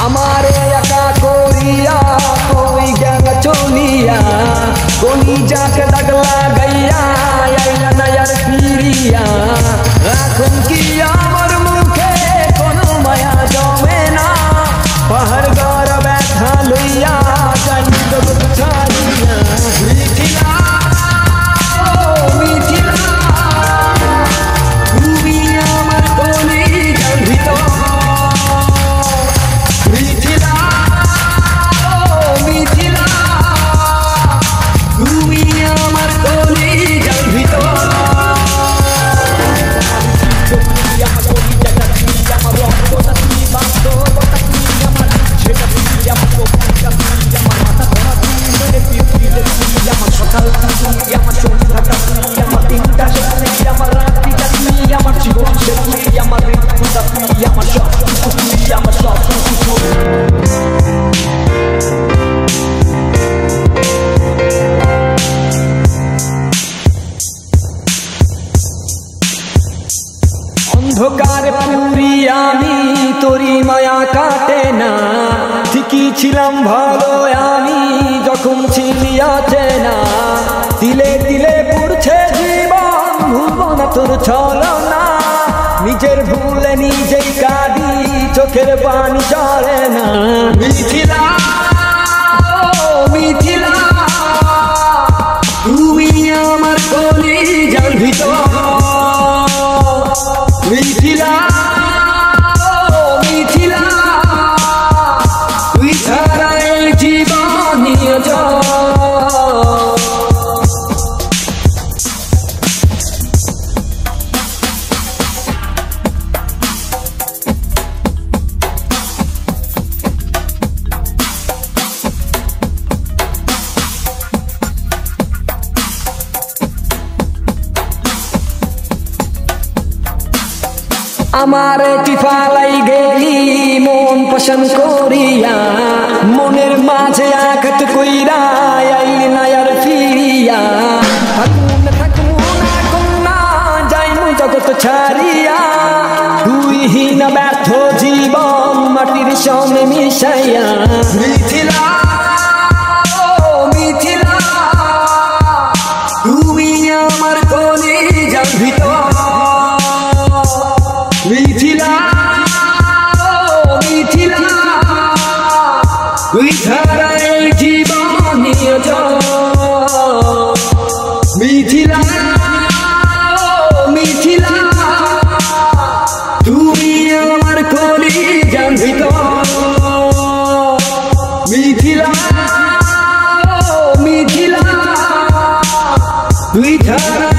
আমারে একা করিয়া কই গেল চলিয়া কোনি যাকে দাগ লাগাইয়া আইলা না আর ফিরিয়া এখন কি আমার মুখে কোনো মায়া জমে না পাহাড় গড় ব্যথা লইয়া যাই জগৎ ছাড়িয়া মিথিলা মিথিলা তুমি আমার কলিজার ভিতর অন্ধকার পুরি আমি তোরি মায়া কাটে না ঠিকই ছিলাম ভালো আমি যখন ছিলি আছে না দিলে দিলে পড়ছে জীবন ভুলবো না তোর ছলনা নিজের ভুলে নিজেই কাঁদি চোখের পানি চলে না মিথিলা মিথিলা তুমি আমার কলিজার ভিতর মিথিলা মিথিলা তুই ছাড়া এই জীবন নিয়োজন আমার টিফালাই গেলি মন পছন্দ করিয়া মনের মাঝে আঘাত কইরা আইলি না আর ফিরিয়া থাকুন না কন্যা যাইমু জগৎ ছাড়িয়া তুই হীন ব্যর্থ জীবন মাটির সঙ্গে মিশাইয়া মিথিলা মিথিলা তুমি আমার কলিজার ভিতর মিথিলা মিথিলা তুই ছাড়া এই জীবন নিয়োজন মিথিলা মিথিলা তুমি আমার কলিজার ভিতর মিথিলা মিথিলা তুই ছাড়া